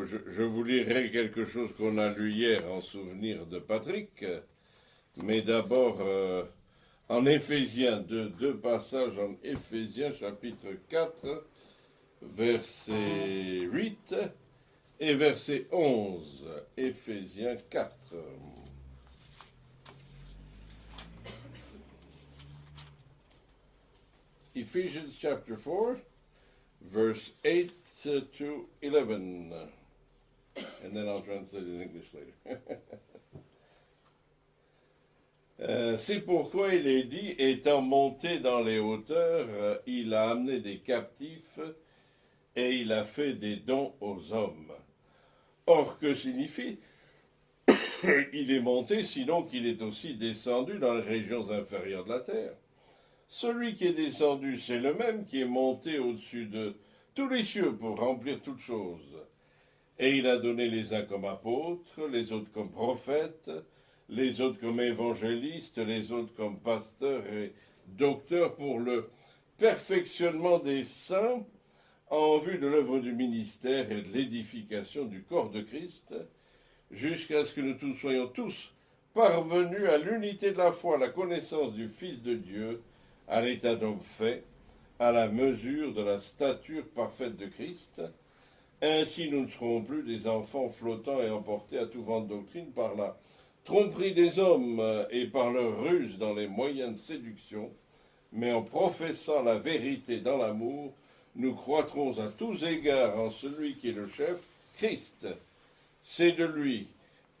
je vous lirai quelque chose qu'on a lu hier en souvenir de Patrick, mais d'abord en Éphésiens, deux passages en Éphésiens chapitre 4, verset 8 et verset 11. Éphésiens 4. Ephesians chapter 4, verse 8 to 11. And then I'll translate it in English later. C'est pourquoi il est dit, étant monté dans les hauteurs, il a amené des captifs et il a fait des dons aux hommes. Or, que signifie il est monté, sinon qu'il est aussi descendu dans les régions inférieures de la terre. Celui qui est descendu, c'est le même qui est monté au-dessus de tous les cieux pour remplir toutes choses. Et il a donné les uns comme apôtres, les autres comme prophètes, les autres comme évangélistes, les autres comme pasteurs et docteurs pour le perfectionnement des saints en vue de l'œuvre du ministère et de l'édification du corps de Christ, jusqu'à ce que nous tous soyons tous parvenus à l'unité de la foi, à la connaissance du Fils de Dieu, à l'état d'homme fait, à la mesure de la stature parfaite de Christ. Ainsi nous ne serons plus des enfants flottants et emportés à tout vent de doctrine par la tromperie des hommes et par leur ruse dans les moyens de séduction, mais en professant la vérité dans l'amour, nous croîtrons à tous égards en celui qui est le chef, Christ. C'est de lui,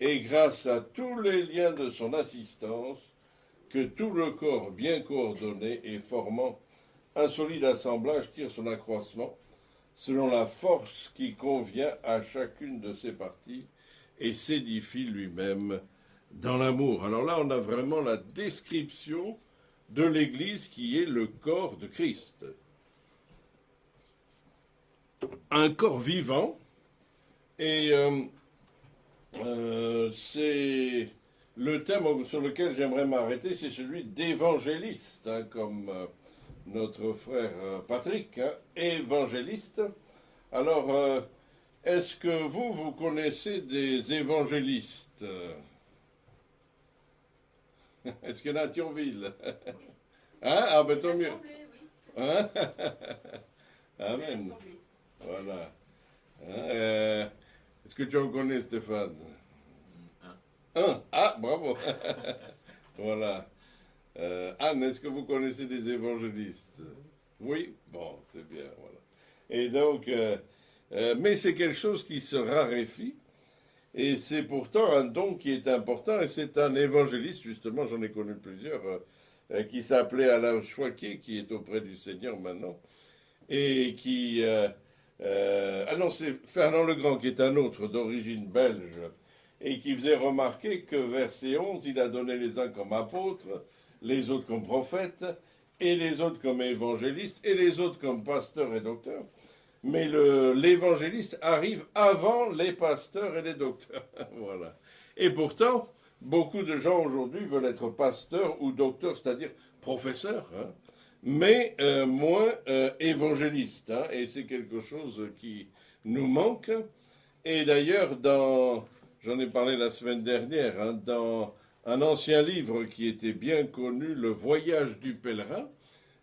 et grâce à tous les liens de son assistance, que tout le corps bien coordonné et formant un solide assemblage tire son accroissement, selon la force qui convient à chacune de ses parties, et s'édifie lui-même dans l'amour. Alors là, on a vraiment la description de l'Église qui est le corps de Christ. Un corps vivant, et c'est le thème sur lequel j'aimerais m'arrêter, c'est celui d'évangéliste, comme notre frère Patrick, évangéliste. Alors, est-ce que vous connaissez des évangélistes? Est-ce qu'il y en a à Thionville? Hein? Ah ben tant mieux. Hein? Amen. Voilà. Hein? Est-ce que tu en connais, Stéphane? Un. Ah, bravo. Voilà. Anne, est-ce que vous connaissez des évangélistes? Oui? Bon, c'est bien, voilà. Et donc, mais c'est quelque chose qui se raréfie, et c'est pourtant un don qui est important, et c'est un évangéliste, justement, j'en ai connu plusieurs, qui s'appelait Alain Choiquier, qui est auprès du Seigneur maintenant, et qui... ah non, c'est Fernand Legrand, qui est un autre d'origine belge, et qui faisait remarquer que verset 11, il a donné les uns comme apôtres, les autres comme prophètes, et les autres comme évangélistes, et les autres comme pasteurs et docteurs. Mais l'évangéliste arrive avant les pasteurs et les docteurs. Voilà. Et pourtant, beaucoup de gens aujourd'hui veulent être pasteurs ou docteurs, c'est-à-dire professeurs, mais moins évangélistes. Et c'est quelque chose qui nous manque. Et d'ailleurs, j'en ai parlé la semaine dernière, dans un ancien livre qui était bien connu, Le Voyage du pèlerin,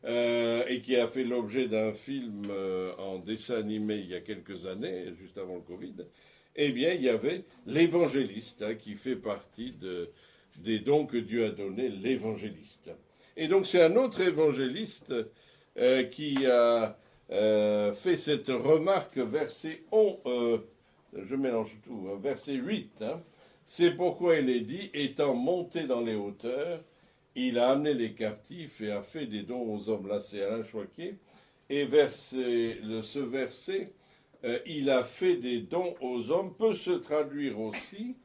et qui a fait l'objet d'un film en dessin animé il y a quelques années, juste avant le Covid, eh bien, il y avait l'évangéliste, qui fait partie des dons que Dieu a donnés, l'évangéliste. Et donc, c'est un autre évangéliste qui a fait cette remarque, verset 11, je mélange tout, verset 8, c'est pourquoi il est dit, étant monté dans les hauteurs, il a amené les captifs et a fait des dons aux hommes. Là, c'est Alain Choiquier. Et ce verset, il a fait des dons aux hommes, peut se traduire aussi,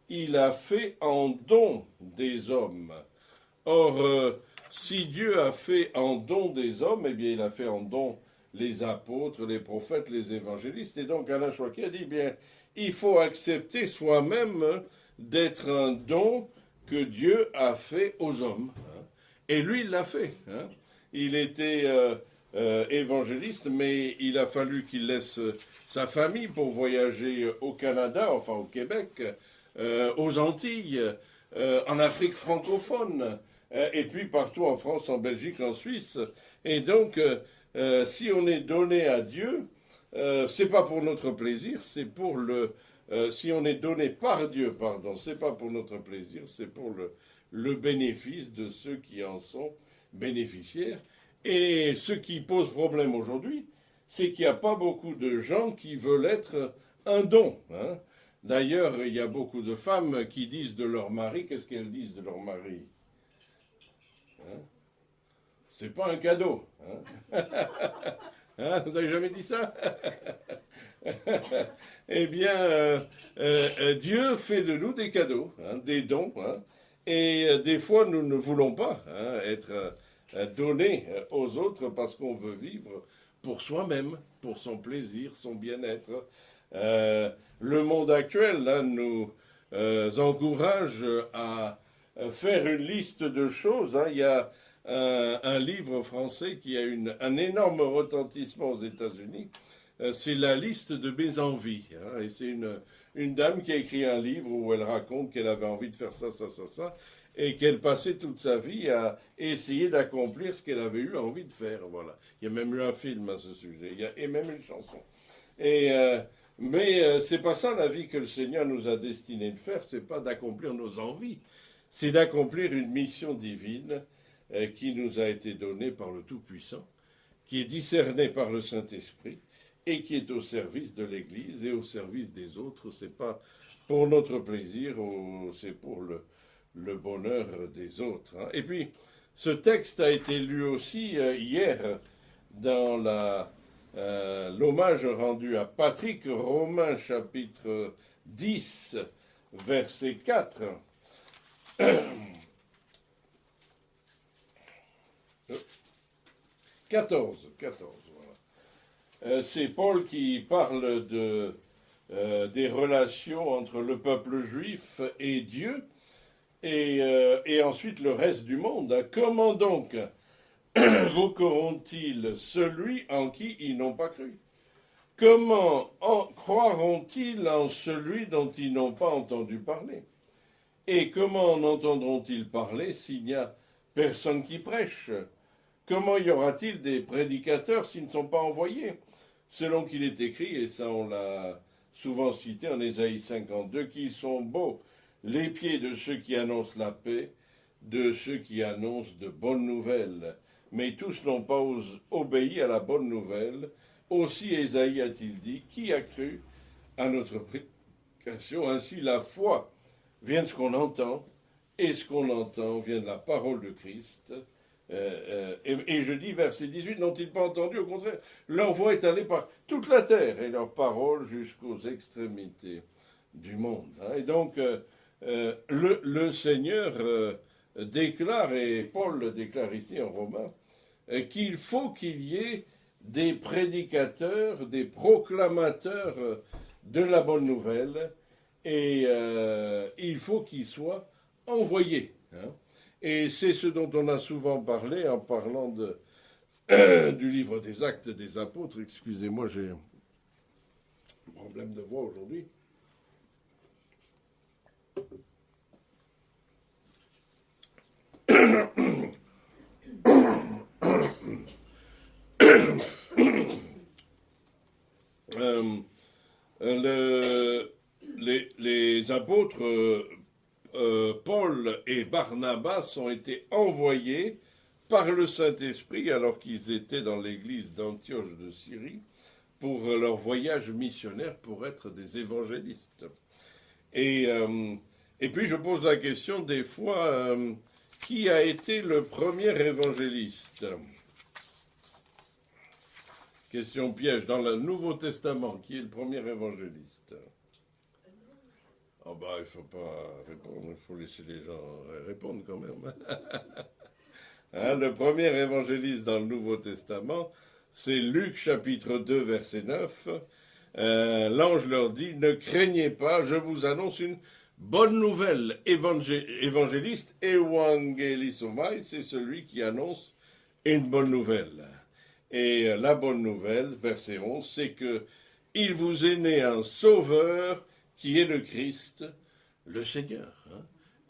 il a fait en don des hommes. Or, si Dieu a fait en don des hommes, eh bien, il a fait en don les apôtres, les prophètes, les évangélistes. Et donc, Alain Choiquier a dit, bien, il faut accepter soi-même d'être un don que Dieu a fait aux hommes. Et lui, il l'a fait. Il était évangéliste, mais il a fallu qu'il laisse sa famille pour voyager au Canada, enfin au Québec, aux Antilles, en Afrique francophone, et puis partout en France, en Belgique, en Suisse. Et donc, si on est donné à Dieu, c'est pas pour notre plaisir, c'est pour le... si on est donné par Dieu, pardon, c'est pas pour notre plaisir, c'est pour le bénéfice de ceux qui en sont bénéficiaires. Et ce qui pose problème aujourd'hui, c'est qu'il n'y a pas beaucoup de gens qui veulent être un don. Hein. D'ailleurs, il y a beaucoup de femmes qui disent de leur mari, qu'est-ce qu'elles disent de leur mari? Hein? C'est pas un cadeau. Hein? Hein, vous n'avez jamais dit ça? Eh bien, Dieu fait de nous des cadeaux, hein, des dons. Hein, et des fois, nous ne voulons pas être donnés aux autres parce qu'on veut vivre pour soi-même, pour son plaisir, son bien-être. Le monde actuel là, nous encourage à faire une liste de choses. Hein. Il y a un livre français qui a un énorme retentissement aux États-Unis. C'est la liste de mes envies. Hein. Et c'est une dame qui a écrit un livre où elle raconte qu'elle avait envie de faire ça, ça, ça, ça, et qu'elle passait toute sa vie à essayer d'accomplir ce qu'elle avait eu envie de faire. Voilà. Il y a même eu un film à ce sujet, et même une chanson. Mais c'est pas ça la vie que le Seigneur nous a destiné de faire, c'est pas d'accomplir nos envies, c'est d'accomplir une mission divine qui nous a été donnée par le Tout-Puissant, qui est discernée par le Saint-Esprit, et qui est au service de l'Église et au service des autres. C'est pas pour notre plaisir, c'est pour le bonheur des autres. Hein. Et puis, ce texte a été lu aussi hier dans l'hommage rendu à Patrick, Romains chapitre 10, verset 4. 14, voilà. C'est Paul qui parle des relations entre le peuple juif et Dieu, et ensuite le reste du monde. Comment donc voqueront-ils celui en qui ils n'ont pas cru? Comment croiront-ils en celui dont ils n'ont pas entendu parler? Et comment en entendront-ils parler s'il n'y a personne qui prêche? Comment y aura-t-il des prédicateurs s'ils ne sont pas envoyés? Selon qu'il est écrit, et ça on l'a souvent cité en Ésaïe 52, qui sont beaux les pieds de ceux qui annoncent la paix, de ceux qui annoncent de bonnes nouvelles. Mais tous n'ont pas obéi à la bonne nouvelle. Aussi Ésaïe a-t-il dit, qui a cru à notre prédication? Ainsi la foi vient de ce qu'on entend, et ce qu'on entend vient de la parole de Christ. Et je dis, verset 18, n'ont-ils pas entendu? Au contraire, leur voix est allée par toute la terre, et leur parole jusqu'aux extrémités du monde. Hein. Et donc, le Seigneur déclare, et Paul le déclare ici en Romains, qu'il faut qu'il y ait des prédicateurs, des proclamateurs de la bonne nouvelle, et il faut qu'ils soient envoyés. Hein. Et c'est ce dont on a souvent parlé en parlant du livre des Actes des Apôtres. Excusez-moi, j'ai un problème de voix aujourd'hui. Les apôtres Paul et Barnabas ont été envoyés par le Saint-Esprit alors qu'ils étaient dans l'église d'Antioche de Syrie pour leur voyage missionnaire pour être des évangélistes. Et puis je pose la question des fois, qui a été le premier évangéliste? Question piège, dans le Nouveau Testament, qui est le premier évangéliste? Oh bah, il ne faut pas répondre, il faut laisser les gens répondre quand même. Hein, le premier évangéliste dans le Nouveau Testament, c'est Luc chapitre 2, verset 9. L'ange leur dit, ne craignez pas, je vous annonce une bonne nouvelle. Évangéliste, evangelisomai, c'est celui qui annonce une bonne nouvelle. Et la bonne nouvelle, verset 11, c'est que il vous est né un sauveur qui est le Christ, le Seigneur.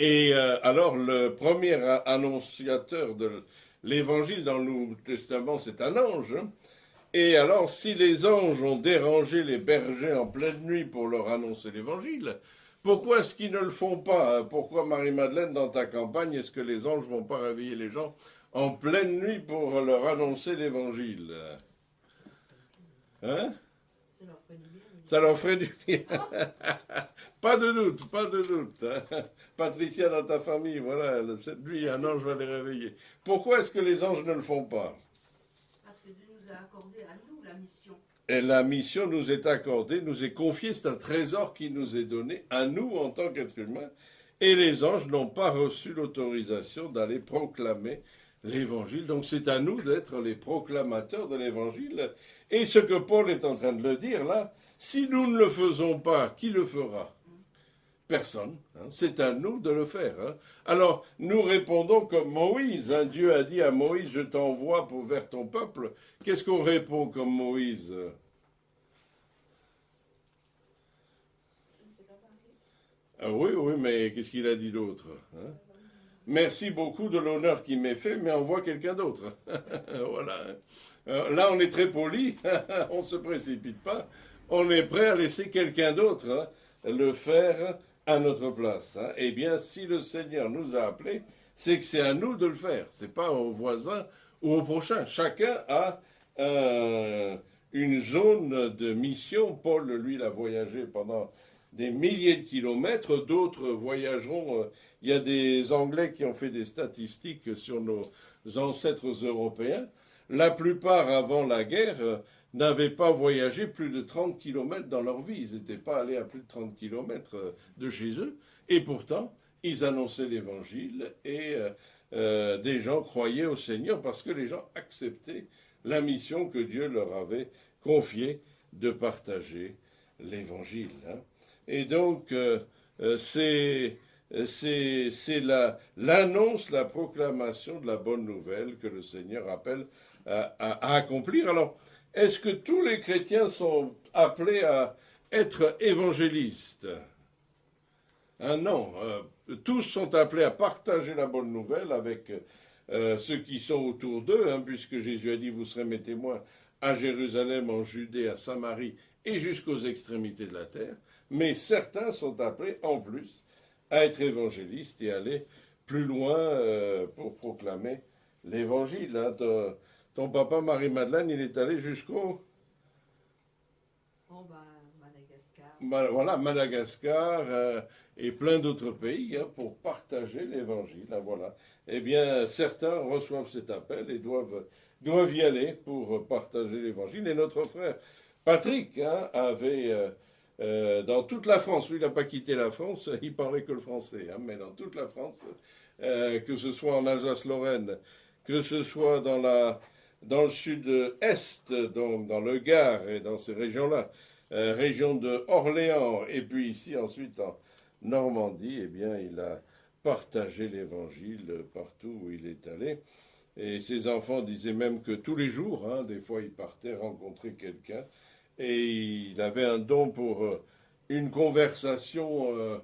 Et alors, le premier annonciateur de l'évangile dans le Nouveau Testament, c'est un ange. Et alors, si les anges ont dérangé les bergers en pleine nuit pour leur annoncer l'évangile, pourquoi est-ce qu'ils ne le font pas? Pourquoi, Marie-Madeleine, dans ta campagne, est-ce que les anges ne vont pas réveiller les gens en pleine nuit pour leur annoncer l'évangile? Hein? Ça leur ferait du bien. Pas de doute, pas de doute. Patricia, dans ta famille, voilà, cette nuit, un ange va les réveiller. Pourquoi est-ce que les anges ne le font pas? Parce que Dieu nous a accordé à nous la mission. Et la mission nous est accordée, nous est confiée, c'est un trésor qui nous est donné à nous en tant qu'êtres humains. Et les anges n'ont pas reçu l'autorisation d'aller proclamer l'évangile. Donc c'est à nous d'être les proclamateurs de l'évangile. Et ce que Paul est en train de le dire là, si nous ne le faisons pas, qui le fera? Personne. C'est à nous de le faire. Alors, nous répondons comme Moïse. Dieu a dit à Moïse, je t'envoie vers ton peuple. Qu'est-ce qu'on répond comme Moïse? Ah oui, oui, mais qu'est-ce qu'il a dit d'autre? Merci beaucoup de l'honneur qui m'est fait, mais envoie quelqu'un d'autre. Voilà. Là, on est très poli, on ne se précipite pas. On est prêt à laisser quelqu'un d'autre le faire à notre place. Eh bien, si le Seigneur nous a appelés, c'est que c'est à nous de le faire. C'est pas au voisin ou au prochain. Chacun a une zone de mission. Paul, lui, il a voyagé pendant des milliers de kilomètres. D'autres voyageront. Il y a des Anglais qui ont fait des statistiques sur nos ancêtres européens. La plupart, avant la guerre, n'avaient pas voyagé plus de 30 kilomètres dans leur vie. Ils n'étaient pas allés à plus de 30 kilomètres de chez eux. Et pourtant, ils annonçaient l'évangile et des gens croyaient au Seigneur parce que les gens acceptaient la mission que Dieu leur avait confiée de partager l'évangile. Et donc, c'est l'annonce, la proclamation de la bonne nouvelle que le Seigneur appelle à accomplir. Alors, est-ce que tous les chrétiens sont appelés à être évangélistes? Non. Tous sont appelés à partager la bonne nouvelle avec ceux qui sont autour d'eux, puisque Jésus a dit, vous serez mes témoins à Jérusalem, en Judée, à Samarie et jusqu'aux extrémités de la terre. Mais certains sont appelés en plus à être évangélistes et aller plus loin pour proclamer l'évangile. Ton papa, Marie-Madeleine, il est allé jusqu'au... Madagascar. Voilà, Madagascar et plein d'autres pays pour partager l'évangile. Voilà. Eh bien, certains reçoivent cet appel et doivent y aller pour partager l'évangile. Et notre frère Patrick avait... dans toute la France, lui il n'a pas quitté la France, il parlait que le français, mais dans toute la France, que ce soit en Alsace-Lorraine, que ce soit dans le sud-est, donc dans le Gard et dans ces régions-là, région de Orléans, et puis ici ensuite en Normandie, eh bien il a partagé l'évangile partout où il est allé. Et ses enfants disaient même que tous les jours, des fois il partait rencontrer quelqu'un, et il avait un don pour une conversation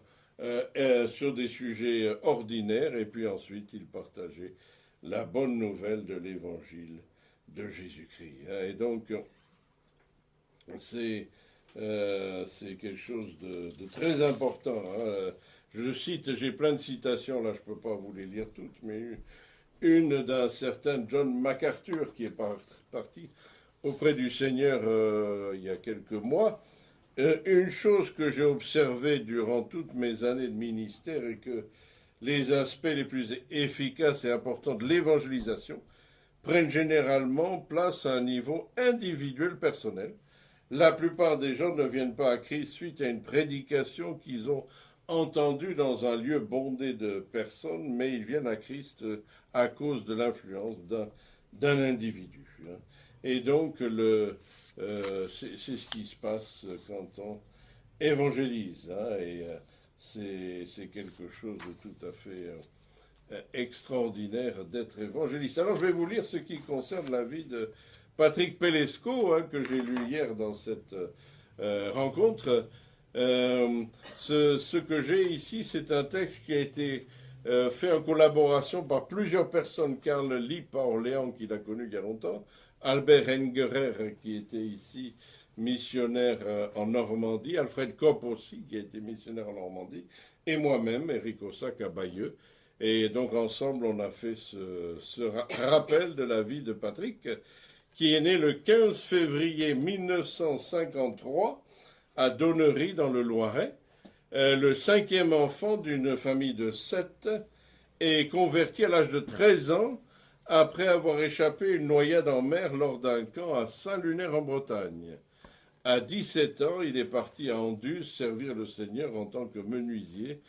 sur des sujets ordinaires, et puis ensuite il partageait la bonne nouvelle de l'évangile de Jésus-Christ. Et donc, c'est quelque chose de très important. Je cite, j'ai plein de citations, là je ne peux pas vous les lire toutes, mais une d'un certain John MacArthur qui est parti auprès du Seigneur il y a quelques mois. Une chose que j'ai observée durant toutes mes années de ministère est que les aspects les plus efficaces et importants de l'évangélisation prennent généralement place à un niveau individuel personnel. La plupart des gens ne viennent pas à Christ suite à une prédication qu'ils ont entendue dans un lieu bondé de personnes, mais ils viennent à Christ à cause de l'influence d'un individu. Et donc, c'est ce qui se passe quand on évangélise. Et c'est quelque chose de tout à fait extraordinaire d'être évangéliste. Alors, je vais vous lire ce qui concerne la vie de Patrick Pelesco, que j'ai lu hier dans cette rencontre. Ce que j'ai ici, c'est un texte qui a été fait en collaboration par plusieurs personnes. Karl Lipp à Orléans, qui l'a connu il y a longtemps, Albert Engerer, qui était ici missionnaire en Normandie, Alfred Kopp aussi, qui a été missionnaire en Normandie, et moi-même, Éric Ossac à Bayeux. Et donc ensemble, on a fait ce rappel de la vie de Patrick, qui est né le 15 février 1953 à Donnery, dans le Loiret, le cinquième enfant d'une famille de 7, et converti à l'âge de 13 ans après avoir échappé une noyade en mer lors d'un camp à Saint-Lunaire en Bretagne. À 17 ans, il est parti à Anduze servir le Seigneur en tant que menuisier,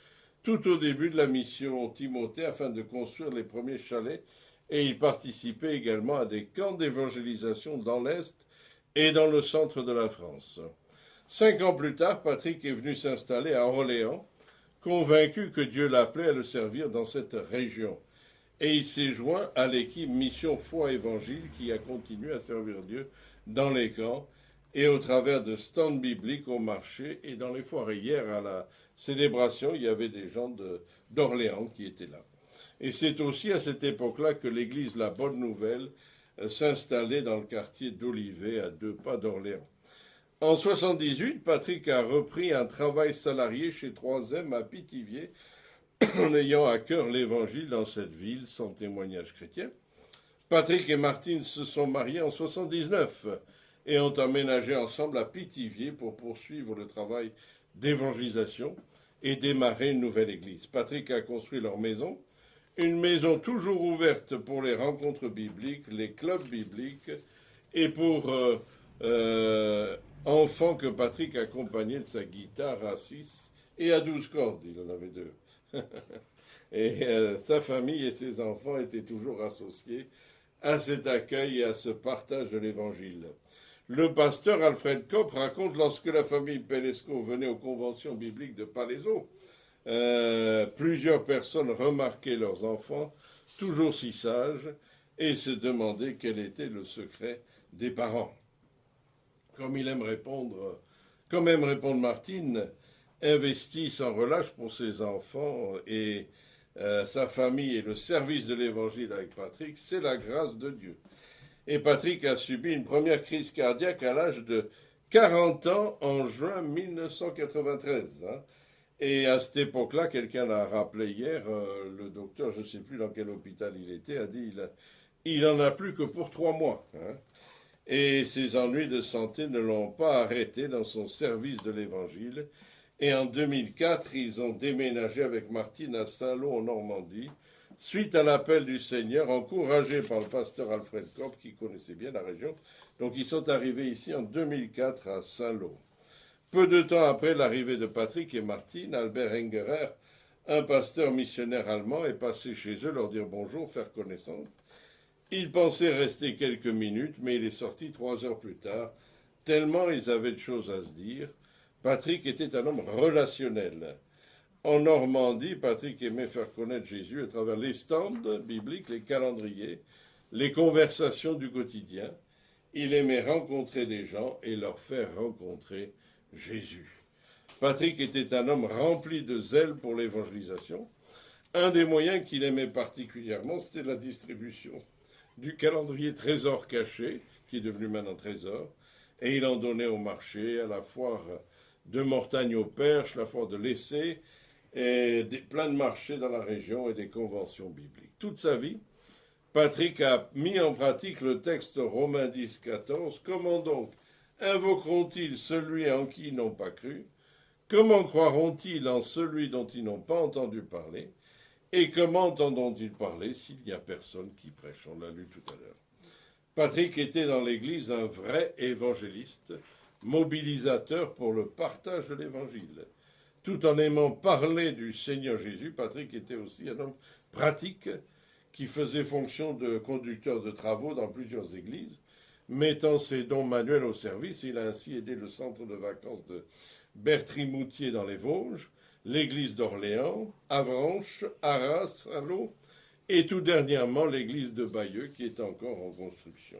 tout au début de la mission Timothée afin de construire les premiers chalets, et il participait également à des camps d'évangélisation dans l'Est et dans le centre de la France. 5 ans plus tard, Patrick est venu s'installer à Orléans, convaincu que Dieu l'appelait à le servir dans cette région. Et il s'est joint à l'équipe Mission Foi Évangile qui a continué à servir Dieu dans les camps et au travers de stands bibliques au marché et dans les foires. Hier, à la célébration, il y avait des gens d'Orléans qui étaient là. Et c'est aussi à cette époque-là que l'église La Bonne Nouvelle s'installait dans le quartier d'Olivet, à 2 pas d'Orléans. En 1978, Patrick a repris un travail salarié chez 3M à Pithiviers, en ayant à cœur l'évangile dans cette ville sans témoignage chrétien. Patrick et Martine se sont mariés en 1979 et ont emménagé ensemble à Pithiviers pour poursuivre le travail d'évangélisation et démarrer une nouvelle église. Patrick a construit leur maison, une maison toujours ouverte pour les rencontres bibliques, les clubs bibliques et pour enfants que Patrick accompagnait de sa guitare à 6 et à 12 cordes, il en avait 2. Et sa famille et ses enfants étaient toujours associés à cet accueil et à ce partage de l'évangile. Le pasteur Alfred Kopp raconte lorsque la famille Pelesco venait aux conventions bibliques de Palaiseau, plusieurs personnes remarquaient leurs enfants, toujours si sages, et se demandaient quel était le secret des parents. Comme aime répondre Martine, investit sans relâche pour ses enfants et sa famille et le service de l'évangile avec Patrick, c'est la grâce de Dieu. Et Patrick a subi une première crise cardiaque à l'âge de 40 ans en juin 1993. Et à cette époque-là, quelqu'un l'a rappelé hier, le docteur, je ne sais plus dans quel hôpital il était, a dit il n'en a plus que pour 3 mois. Et ses ennuis de santé ne l'ont pas arrêté dans son service de l'Évangile. Et en 2004, ils ont déménagé avec Martine à Saint-Lô en Normandie, suite à l'appel du Seigneur, encouragé par le pasteur Alfred Kopp, qui connaissait bien la région. Donc ils sont arrivés ici en 2004 à Saint-Lô. Peu de temps après l'arrivée de Patrick et Martine, Albert Engerer, un pasteur missionnaire allemand, est passé chez eux leur dire bonjour, faire connaissance. Il pensait rester quelques minutes, mais il est sorti 3 heures plus tard, tellement ils avaient de choses à se dire. Patrick était un homme relationnel. En Normandie, Patrick aimait faire connaître Jésus à travers les stands bibliques, les calendriers, les conversations du quotidien. Il aimait rencontrer des gens et leur faire rencontrer Jésus. Patrick était un homme rempli de zèle pour l'évangélisation. Un des moyens qu'il aimait particulièrement, c'était la distribution du calendrier Trésor caché, qui est devenu maintenant Trésor, et il en donnait au marché, à la foire de Mortagne au Perche, la foire de l'Essai, et plein de marchés dans la région et des conventions bibliques. Toute sa vie, Patrick a mis en pratique le texte Romains 10, 14. Comment donc invoqueront-ils celui en qui ils n'ont pas cru? Comment croiront-ils en celui dont ils n'ont pas entendu parler? Et comment entendront-ils parler s'il n'y a personne qui prêche? On l'a lu tout à l'heure. Patrick était dans l'Église un vrai évangéliste, mobilisateur pour le partage de l'Évangile. Tout en aimant parler du Seigneur Jésus, Patrick était aussi un homme pratique qui faisait fonction de conducteur de travaux dans plusieurs églises, mettant ses dons manuels au service. Il a ainsi aidé le centre de vacances de Bertry-Moutier dans les Vosges, l'église d'Orléans, Avranches, Arras, Saint-Lô, et tout dernièrement l'église de Bayeux qui est encore en construction.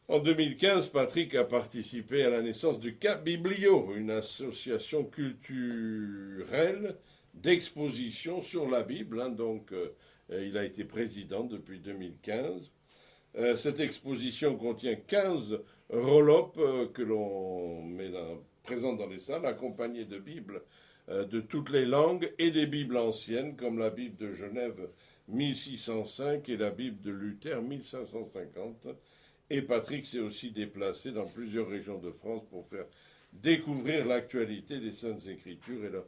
En 2015, Patrick a participé à la naissance du Cap Biblio, une association culturelle d'exposition sur la Bible. Il a été président depuis 2015. Cette exposition contient 15 roll-up que l'on présente dans les salles, accompagnés de Bibles de toutes les langues et des Bibles anciennes, comme la Bible de Genève 1605 et la Bible de Luther 1550. Et Patrick s'est aussi déplacé dans plusieurs régions de France pour faire découvrir l'actualité des Saintes Écritures et leur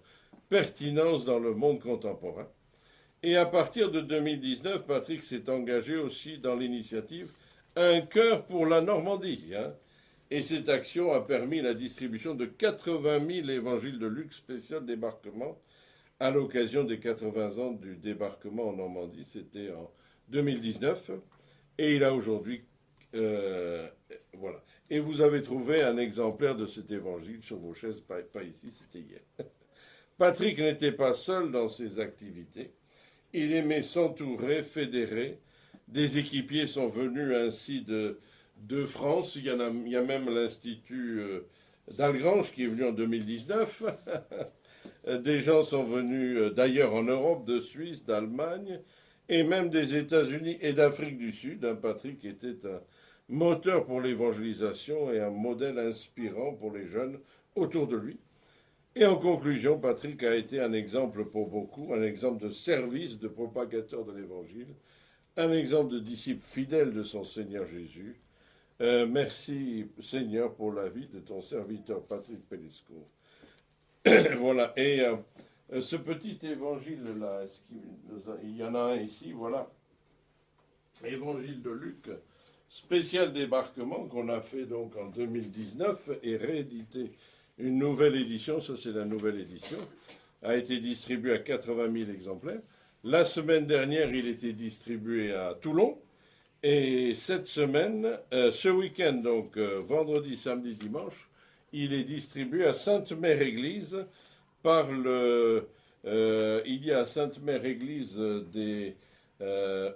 pertinence dans le monde contemporain. Et à partir de 2019, Patrick s'est engagé aussi dans l'initiative Un cœur pour la Normandie. Et cette action a permis la distribution de 80 000 évangiles de Luc spécial débarquement à l'occasion des 80 ans du débarquement en Normandie. C'était en 2019. Et il a aujourd'hui... voilà. Et vous avez trouvé un exemplaire de cet évangile sur vos chaises, pas ici, c'était hier. Patrick n'était pas seul dans ses activités. Il aimait s'entourer, fédérer. Des équipiers sont venus ainsi de France. Il y a même l'Institut d'Algrange qui est venu en 2019. Des gens sont venus d'ailleurs en Europe, de Suisse, d'Allemagne, et même des États-Unis et d'Afrique du Sud. Patrick était un moteur pour l'évangélisation et un modèle inspirant pour les jeunes autour de lui. Et en conclusion, Patrick a été un exemple pour beaucoup, un exemple de service, de propagateur de l'Évangile, un exemple de disciple fidèle de son Seigneur Jésus. Merci Seigneur pour la vie de ton serviteur Patrick Peliscourt. Voilà, et ce petit évangile-là, il y en a un ici, voilà, évangile de Luc, spécial débarquement qu'on a fait donc en 2019 et réédité. Une nouvelle édition, ça c'est la nouvelle édition, a été distribuée à 80 000 exemplaires. La semaine dernière, il était distribué à Toulon. Et cette semaine, ce week-end, donc vendredi, samedi, dimanche, il est distribué à Sainte-Mère-Église par il y a à Sainte-Mère-Église des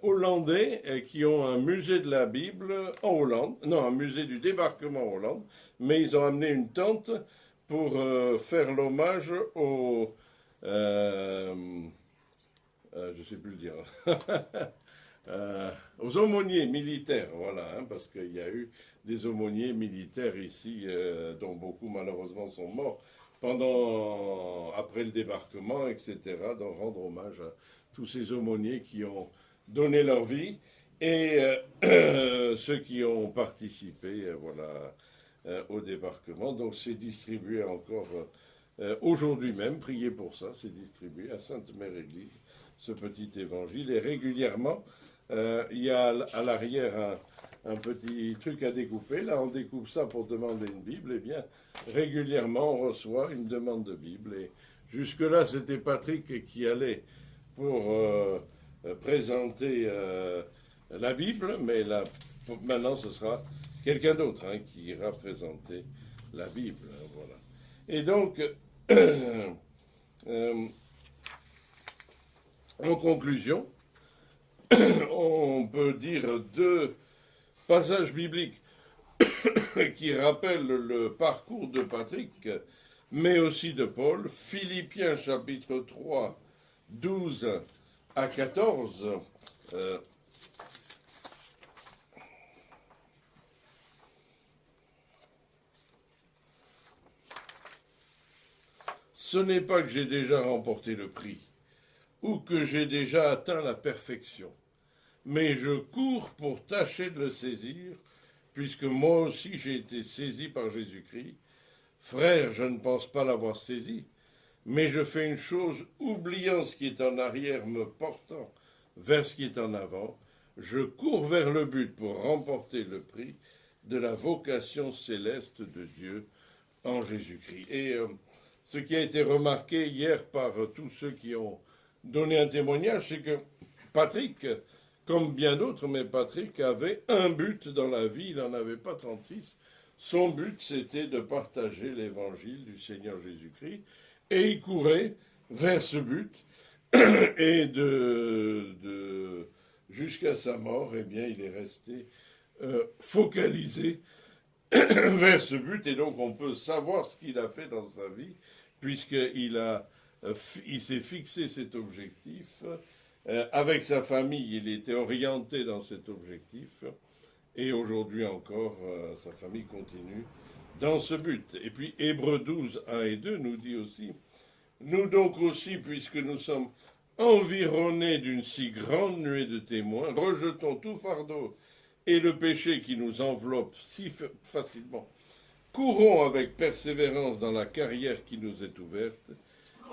Hollandais qui ont un musée de la Bible en Hollande, non, un musée du débarquement en Hollande, mais ils ont amené une tente pour faire l'hommage aux... je ne sais plus le dire. Aux aumôniers militaires, voilà, parce qu'il y a eu des aumôniers militaires ici, dont beaucoup malheureusement sont morts après le débarquement, etc., donc rendre hommage à tous ces aumôniers qui ont donné leur vie et ceux qui ont participé, voilà, au débarquement. Donc c'est distribué encore aujourd'hui même, priez pour ça, c'est distribué à Sainte-Mère-Église, ce petit évangile, et régulièrement, il y a à l'arrière un petit truc à découper. Là, on découpe ça pour demander une Bible. Eh bien, régulièrement, on reçoit une demande de Bible. Et jusque-là, c'était Patrick qui allait pour présenter la Bible, mais là, maintenant, ce sera quelqu'un d'autre qui ira présenter la Bible. Voilà. Et donc, en conclusion, on peut dire deux passages bibliques qui rappellent le parcours de Patrick, mais aussi de Paul. Philippiens chapitre 3, 12 à 14. Ce n'est pas que j'ai déjà remporté le prix, ou que j'ai déjà atteint la perfection, mais je cours pour tâcher de le saisir, puisque moi aussi j'ai été saisi par Jésus-Christ. Frère, je ne pense pas l'avoir saisi, mais je fais une chose, oubliant ce qui est en arrière, me portant vers ce qui est en avant. Je cours vers le but pour remporter le prix de la vocation céleste de Dieu en Jésus-Christ. Et ce qui a été remarqué hier par tous ceux qui ont donné un témoignage, c'est que Patrick, comme bien d'autres, mais Patrick avait un but dans la vie, il n'en avait pas 36. Son but, c'était de partager l'évangile du Seigneur Jésus-Christ, et il courait vers ce but, et jusqu'à sa mort, eh bien, il est resté focalisé vers ce but, et donc on peut savoir ce qu'il a fait dans sa vie, il s'est fixé cet objectif. Avec sa famille, il était orienté dans cet objectif, et aujourd'hui encore, sa famille continue dans ce but. Et puis Hébreux 12, 1 et 2 nous dit aussi, nous donc aussi, puisque nous sommes environnés d'une si grande nuée de témoins, rejetons tout fardeau et le péché qui nous enveloppe si facilement. Courons avec persévérance dans la carrière qui nous est ouverte,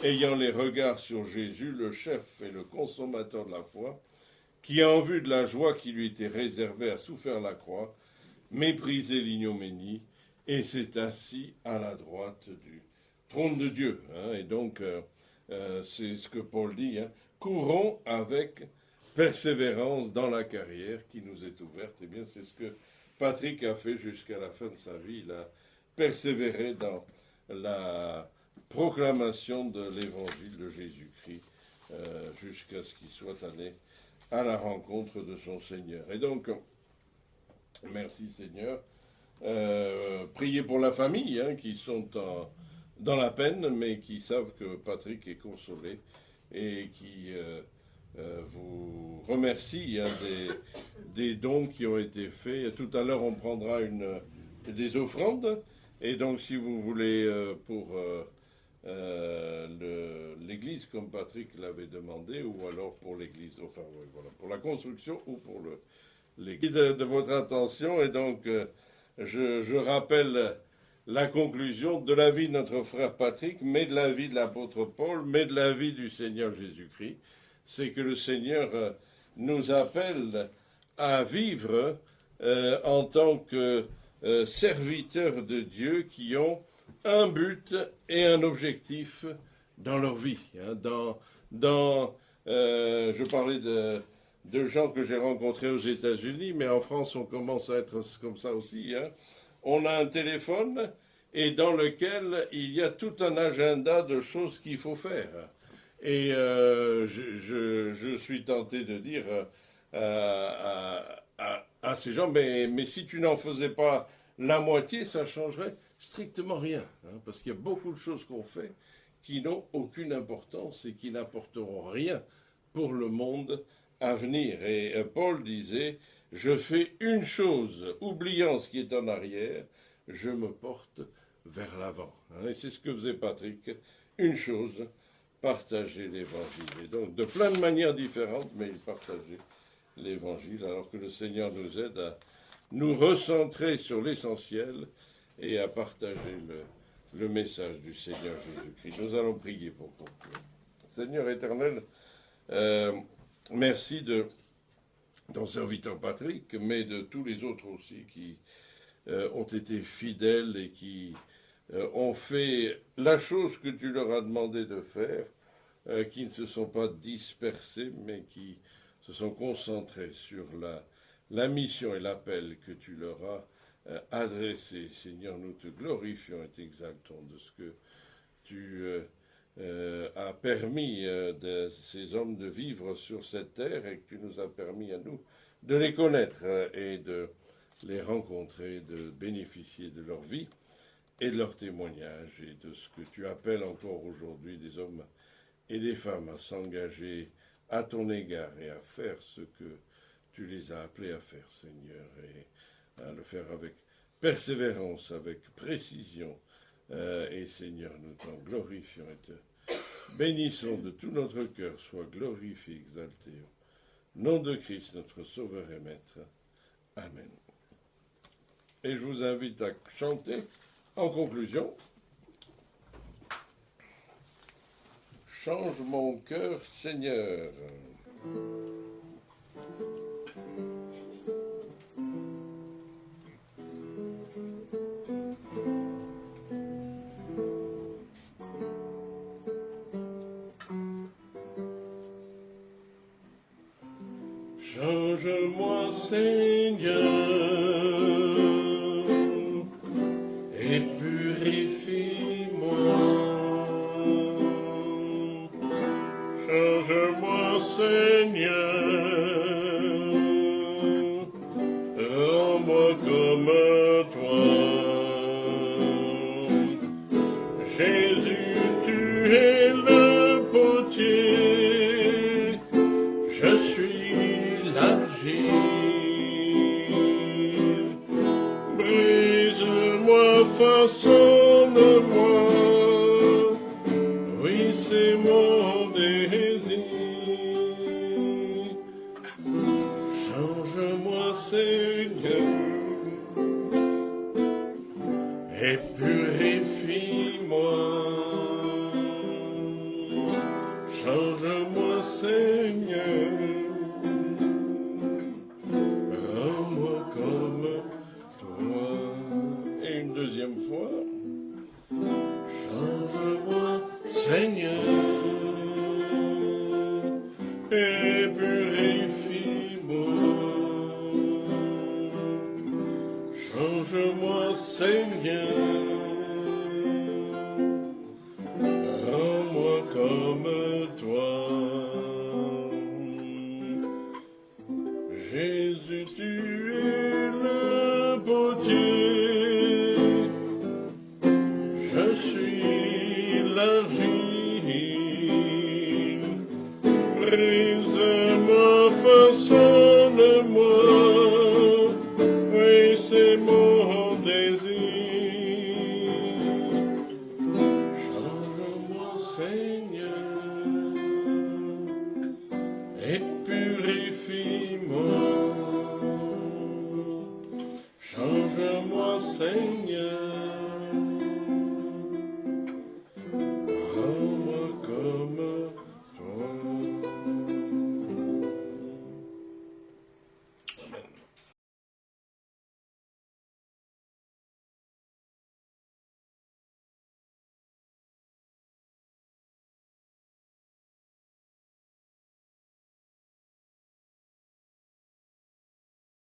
ayant les regards sur Jésus, le chef et le consommateur de la foi, qui, en vue de la joie qui lui était réservée, a souffert la croix, méprisé l'ignominie, et s'est assis à la droite du trône de Dieu. Et donc, c'est ce que Paul dit, courons avec persévérance dans la carrière qui nous est ouverte. Eh bien, c'est ce que Patrick a fait jusqu'à la fin de sa vie. Il a persévéré dans la proclamation de l'évangile de Jésus-Christ jusqu'à ce qu'il soit allé à la rencontre de son Seigneur. Et donc, merci Seigneur. Priez pour la famille qui sont dans la peine, mais qui savent que Patrick est consolé et qui vous remercie des dons qui ont été faits. Tout à l'heure, on prendra des offrandes. Et donc, si vous voulez, pour l'église, comme Patrick l'avait demandé, ou alors pour l'église, enfin, voilà, pour la construction ou pour l'église. De votre attention, et donc, je rappelle la conclusion de la vie de notre frère Patrick, mais de la vie de l'apôtre Paul, mais de la vie du Seigneur Jésus-Christ. C'est que le Seigneur nous appelle à vivre en tant que serviteurs de Dieu qui ont un but et un objectif dans leur vie. Je parlais de gens que j'ai rencontrés aux États-Unis, mais en France, on commence à être comme ça aussi. On a un téléphone et dans lequel il y a tout un agenda de choses qu'il faut faire. Et je suis tenté de dire à ces gens, mais si tu n'en faisais pas la moitié, ça changerait strictement rien. Parce qu'il y a beaucoup de choses qu'on fait qui n'ont aucune importance et qui n'apporteront rien pour le monde à venir. Et Paul disait, je fais une chose, oubliant ce qui est en arrière, je me porte vers l'avant. Et c'est ce que faisait Patrick, une chose, partager l'évangile. Et donc, de plein de manières différentes, mais il partageait l'évangile, alors que le Seigneur nous aide à nous recentrer sur l'essentiel et à partager le message du Seigneur Jésus-Christ. Nous allons prier pour conclure. Seigneur éternel, merci de ton serviteur Patrick, mais de tous les autres aussi qui ont été fidèles et qui ont fait la chose que tu leur as demandé de faire, qui ne se sont pas dispersés, mais qui se sont concentrés sur la mission et l'appel que tu leur as adressé. Seigneur, nous te glorifions et t'exaltons de ce que tu as permis de ces hommes de vivre sur cette terre et que tu nous as permis à nous de les connaître et de les rencontrer, de bénéficier de leur vie et de leur témoignage et de ce que tu appelles encore aujourd'hui des hommes et des femmes à s'engager à ton égard et à faire ce que tu les as appelés à faire, Seigneur, et à le faire avec persévérance, avec précision. Et Seigneur, nous t'en glorifions et te bénissons de tout notre cœur. Sois glorifié, exalté. Au nom de Christ, notre Sauveur et Maître. Amen. Et je vous invite à chanter en conclusion. Change mon cœur, Seigneur. Change-moi, Seigneur, et purifie-moi. Change-moi, Seigneur, rends-moi façonne-moi, oui c'est mon désir. Change-moi Seigneur, et purifie-moi. Change-moi Seigneur, rends-moi comme toi. Et une deuxième fois. Change-moi Seigneur, et purifie-moi. Change-moi Seigneur,